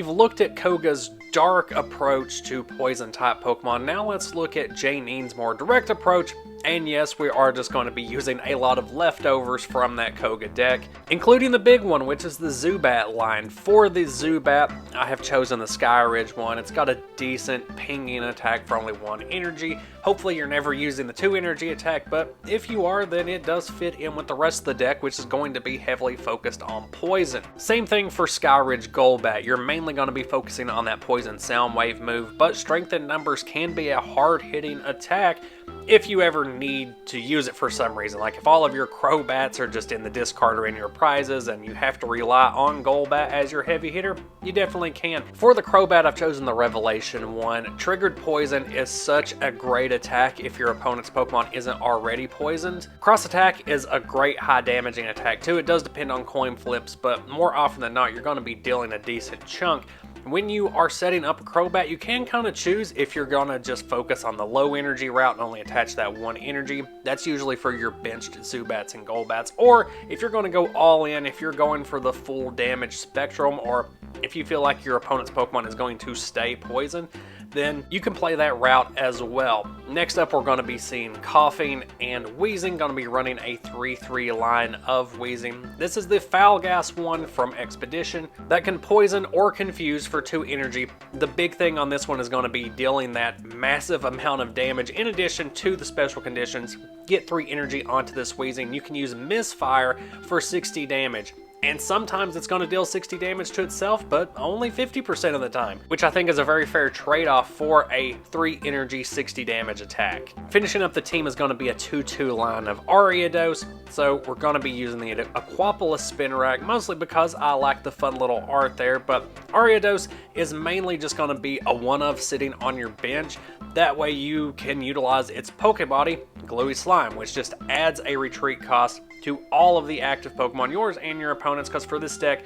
we've looked at Koga's dark approach to poison type Pokemon. Now let's look at Janine's more direct approach. And yes, we are just going to be using a lot of leftovers from that Koga deck, including the big one, which is the Zubat line. For the Zubat, I have chosen the Sky Ridge one. It's got a decent pinging attack for only 1 energy. Hopefully you're never using the 2 energy attack, but if you are, then it does fit in with the rest of the deck, which is going to be heavily focused on poison. Same thing for Sky Ridge Golbat. You're mainly going to be focusing on that poison sound wave move, but strength in numbers can be a hard-hitting attack if you ever need to use it for some reason. Like if all of your Crobats are just in the discard or in your prizes and you have to rely on Golbat as your heavy hitter, you definitely can. For the Crobat, I've chosen the Revelation one. Triggered Poison is such a great attack if your opponent's Pokemon isn't already poisoned. Cross Attack is a great high damaging attack too. It does depend on coin flips, but more often than not, you're going to be dealing a decent chunk. When you are setting up a Crobat, you can kind of choose if you're going to just focus on the low energy route and only attach that 1 energy. That's usually for your benched Zubats and Golbats. Or if you're going to go all in, if you're going for the full damage spectrum, or if you feel like your opponent's Pokemon is going to stay poisoned, then you can play that route as well. Next up, we're going to be seeing Koffing and Weezing. Going to be running a 3-3 line of Weezing. This is the Foul Gas one from Expedition that can poison or confuse for 2 energy. The big thing on this one is going to be dealing that massive amount of damage in addition to the special conditions. Get 3 energy onto this Weezing. You can use Misfire for 60 damage. And sometimes it's going to deal 60 damage to itself, but only 50% of the time, which I think is a very fair trade-off for a 3 energy 60 damage attack. Finishing up the team is going to be a 2-2 line of Ariados, so we're going to be using the Aquapolis Spin Rack, mostly because I like the fun little art there, but Ariados is mainly just going to be a one-of sitting on your bench. That way you can utilize its Pokebody, Gluey Slime, which just adds a retreat cost to all of the active Pokemon, yours and your opponent's, because for this deck,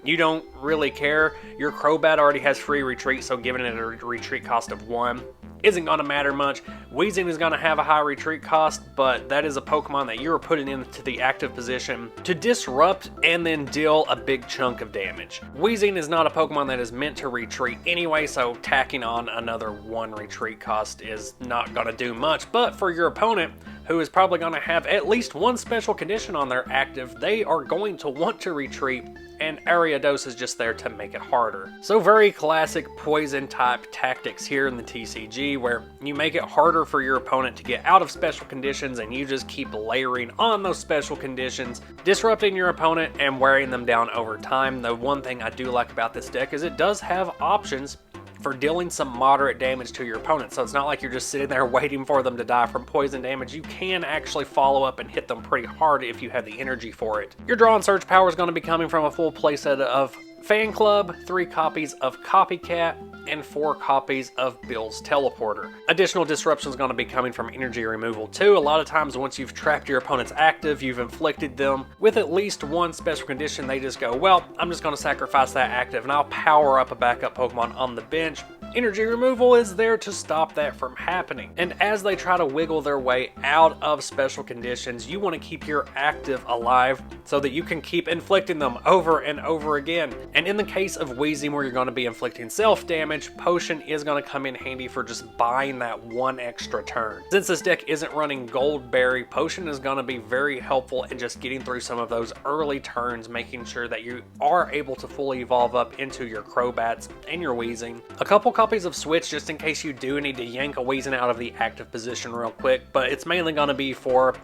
you don't really care. Your Crobat already has free retreat, so giving it a retreat cost of 1 isn't going to matter much. Weezing is going to have a high retreat cost, but that is a Pokemon that you are putting into the active position to disrupt and then deal a big chunk of damage. Weezing is not a Pokemon that is meant to retreat anyway, so tacking on another 1 retreat cost is not going to do much, but for your opponent, who is probably going to have at least 1 special condition on their active, they are going to want to retreat, and Ariados is just there to make it harder. So very classic poison type tactics here in the TCG, where you make it harder for your opponent to get out of special conditions and you just keep layering on those special conditions, disrupting your opponent and wearing them down over time. The one thing I do like about this deck is it does have options for dealing some moderate damage to your opponent. So it's not like you're just sitting there waiting for them to die from poison damage. You can actually follow up and hit them pretty hard if you have the energy for it. Your draw and search power is going to be coming from a full playset of Fan Club, 3 copies of Copycat, and 4 copies of Bill's Teleporter. Additional disruption is going to be coming from energy removal too. A lot of times once you've trapped your opponent's active, you've inflicted them with at least 1 special condition, they just go, well, I'm just going to sacrifice that active and I'll power up a backup Pokemon on the bench. Energy removal is there to stop that from happening. And as they try to wiggle their way out of special conditions, you want to keep your active alive so that you can keep inflicting them over and over again. And in the case of Weezing, where you're going to be inflicting self-damage, Potion is going to come in handy for just buying that 1 extra turn. Since this deck isn't running Goldberry, Potion is going to be very helpful in just getting through some of those early turns, making sure that you are able to fully evolve up into your Crobats and your Weezing. A couple copies of Switch just in case you do need to yank a Weezing out of the active position real quick, but it's mainly going to be for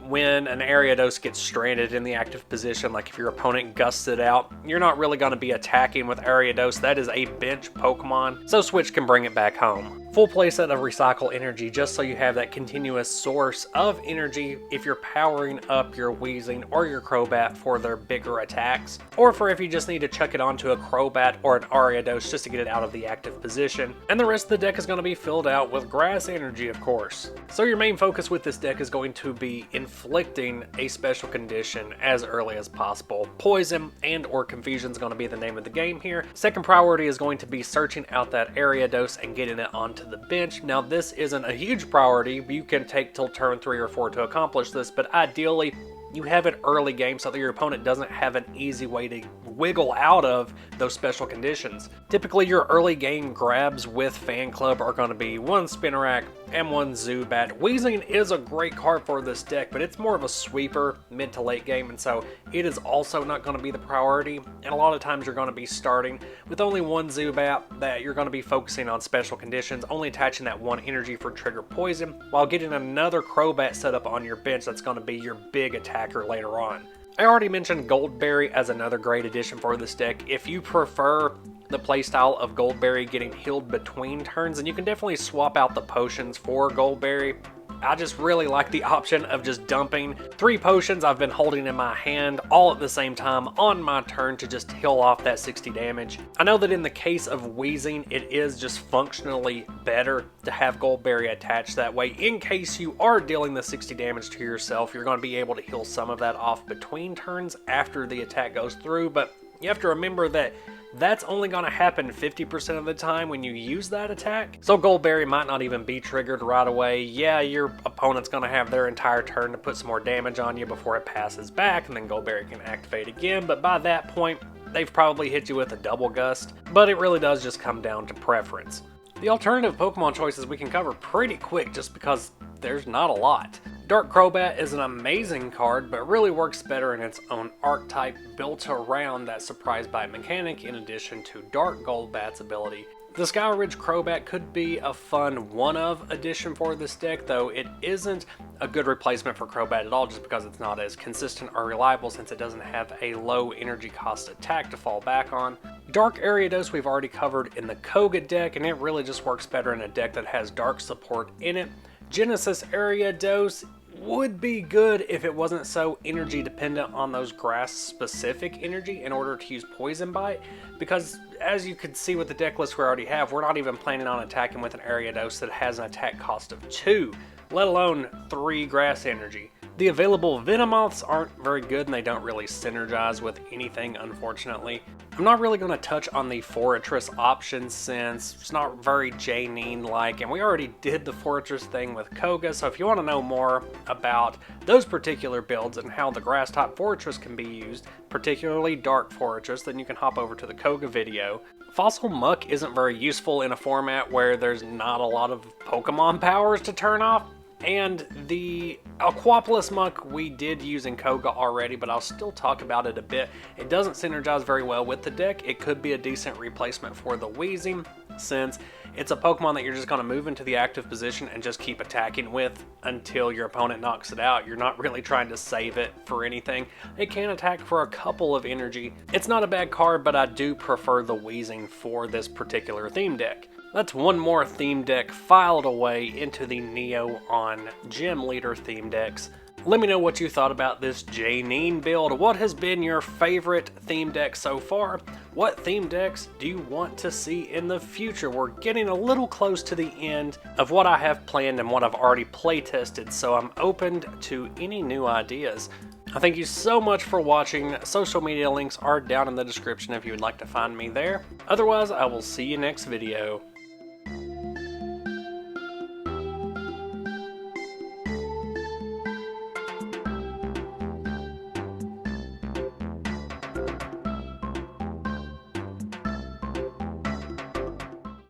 when an Ariados gets stranded in the active position. Like if your opponent gusts it out, you're not really going to be attacking with Ariados. That is a bench Pokemon, so Switch can bring it back home. Full playset of Recycle Energy, just so you have that continuous source of energy if you're powering up your Weezing or your Crobat for their bigger attacks, or for if you just need to chuck it onto a Crobat or an Ariados just to get it out of the active position. And the rest of the deck is going to be filled out with Grass Energy, of course. So your main focus with this deck is going to be inflicting a special condition as early as possible. Poison and or Confusion is going to be the name of the game here. Second priority is going to be searching out that Ariados and getting it onto the bench. Now this isn't a huge priority. You can take till turn 3 or 4 to accomplish this, but ideally you have it early game so that your opponent doesn't have an easy way to wiggle out of those special conditions. Typically your early game grabs with Fan Club are going to be 1 Spinarak and 1 Zubat. Weezing is a great card for this deck, but it's more of a sweeper mid to late game, and so it is also not going to be the priority, and a lot of times you're going to be starting with only 1 Zubat that you're going to be focusing on special conditions, only attaching that 1 energy for trigger poison, while getting another Croat set up on your bench that's going to be your big attacker later on. I already mentioned Goldberry as another great addition for this deck. If you prefer the playstyle of Goldberry getting healed between turns, and you can definitely swap out the potions for Goldberry. I just really like the option of just dumping 3 potions I've been holding in my hand all at the same time on my turn to just heal off that 60 damage. I know that in the case of Weezing, it is just functionally better to have Goldberry attached that way. In case you are dealing the 60 damage to yourself, you're going to be able to heal some of that off between turns after the attack goes through, but you have to remember that that's only going to happen 50% of the time when you use that attack. So Goldberry might not even be triggered right away. Yeah, your opponent's going to have their entire turn to put some more damage on you before it passes back, and then Goldberry can activate again, but by that point, they've probably hit you with a double gust, but it really does just come down to preference. The alternative Pokemon choices we can cover pretty quick just because there's not a lot. Dark Crobat is an amazing card, but really works better in its own archetype built around that Surprise Bite mechanic in addition to Dark Golbat's ability. The Sky Ridge Crobat could be a fun one-of addition for this deck, though it isn't a good replacement for Crobat at all just because it's not as consistent or reliable since it doesn't have a low energy cost attack to fall back on. Dark Ariados we've already covered in the Koga deck, and it really just works better in a deck that has dark support in it. Genesis Ariados would be good if it wasn't so energy dependent on those grass specific energy in order to use Poison Bite, because as you can see with the deck list we already have, we're not even planning on attacking with an Ariados that has an attack cost of 2, let alone 3 grass energy. The available Venomoths aren't very good and they don't really synergize with anything, unfortunately. I'm not really going to touch on the Fortress option since it's not very Janine-like, and we already did the Fortress thing with Koga, so if you want to know more about those particular builds and how the Grass-type Fortress can be used, particularly Dark Fortress, then you can hop over to the Koga video. Fossil Muck isn't very useful in a format where there's not a lot of Pokemon powers to turn off. And the Aquapolis Muck we did use in Koga already, but I'll still talk about it a bit. It doesn't synergize very well with the deck. It could be a decent replacement for the Weezing, since it's a Pokemon that you're just going to move into the active position and just keep attacking with until your opponent knocks it out. You're not really trying to save it for anything. It can attack for a couple of energy. It's not a bad card, but I do prefer the Weezing for this particular theme deck. That's one more theme deck filed away into the Neo on Gym Leader theme decks. Let me know what you thought about this Janine build. What has been your favorite theme deck so far? What theme decks do you want to see in the future? We're getting a little close to the end of what I have planned and what I've already play tested, so I'm open to any new ideas. I thank you so much for watching. Social media links are down in the description if you would like to find me there. Otherwise, I will see you next video.